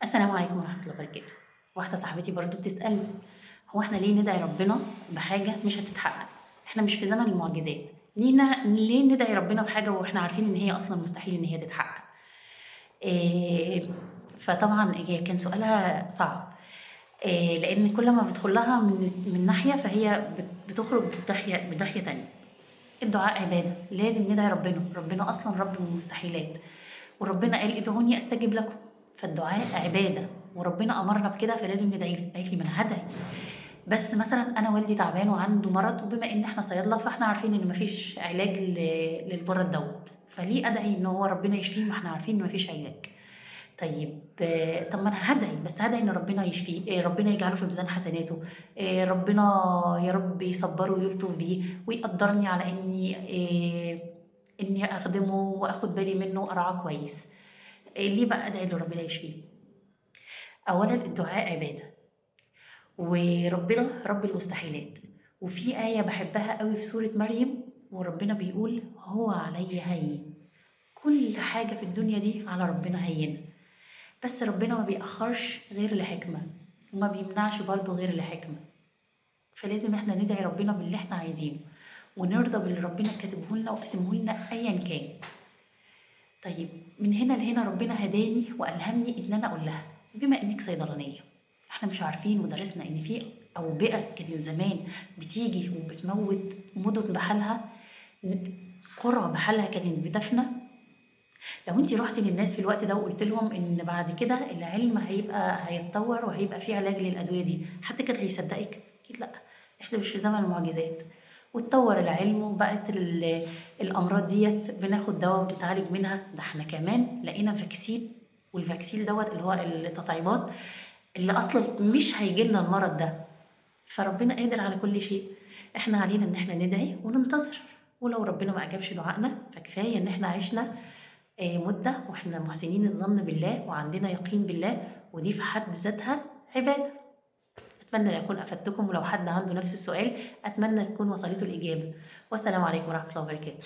السلام عليكم ورحمة الله وبركاته. واحدة صاحبتي برضو بتسألني، هو احنا ليه ندعي ربنا بحاجة مش هتتحقق؟ احنا مش في زمن المعجزات، ليه ندعي ربنا بحاجة واحنا عارفين ان هي اصلا مستحيل ان هي تتحقق؟ إيه فطبعا هي كان سؤالها صعب. لان كل ما بدخل لها من ناحية فهي بتخرج بناحية تانية. الدعاء عبادة، لازم ندعي ربنا، ربنا أصلا رب من المستحيلات، وربنا قال ادعوني أستجب لكم، فالدعاء عبادة وربنا أمرنا بكده فلازم ندعي له. قالت لي ما أنا هدعي، بس مثلا أنا والدي تعبان وعنده مرض، وبما إن إحنا صيادلة فإحنا عارفين إن مفيش علاج للمرض دوت، فليه أدعي إن هو ربنا يشفيه ما إحنا عارفين إن مفيش علاج؟ طيب طب ما أنا هادعي، بس هادعي إن ربنا يشفيه، ربنا يجعله في ميزان حسناته، ربنا يا رب يصبّره ويلطف بيه ويقدّرني على إني أخدمه وآخد بالي منه وأرعاه كويس. ليه بقى أدعي إن ربنا يشفيه؟ أولًا الدعاء عبادة، وربنا رب المستحيلات، وفي آية باحبها أوي في سورة مريم وربنا بيقول: "هو عليَّ هيِّن". كل حاجة في الدنيا دي على ربنا هينة، بس ربنا ما بيأخرش غير لحكمة، وما بيمنعش برضه غير لحكمة، فلازم احنا ندعي ربنا باللي احنا عايزينه، ونرضى باللي ربنا كاتبه لنا وقاسمه لنا ايا كان. طيب من هنا لهنا ربنا هداني والهمني ان انا اقول لها، بما انك صيدلانيه، احنا مش عارفين ودرسنا ان في اوبئه كانت زمان بتيجي وبتموت مدن بحالها، قرى بحالها كانت بتفنى. لو انت رحتي للناس في الوقت ده وقلت لهم ان بعد كده العلم هيتطور وهيبقى فيه علاج للادويه دي، حد كان هيصدقك؟ اكيد لا. احنا مش في زمن المعجزات، واتطور العلم وبقت الامراض ديت بناخد دواء وبنتعالج منها، ده احنا كمان لقينا فاكسين، والفاكسين دوت اللي هو التطعيمات اللي اصلا مش هيجيلنا المرض ده. فربنا قادر على كل شيء، احنا علينا ان احنا ندعي وننتظر، ولو ربنا ما اجابش دعائنا فكفايه ان احنا عشنا مدة وإحنا محسنين الظن بالله وعندنا يقين بالله، ودي في حد ذاتها عبادة. أتمنى أن أكون أفدتكم، ولو حد عنده نفس السؤال أتمنى تكون وصلته الإجابة. والسلام عليكم ورحمة الله وبركاته.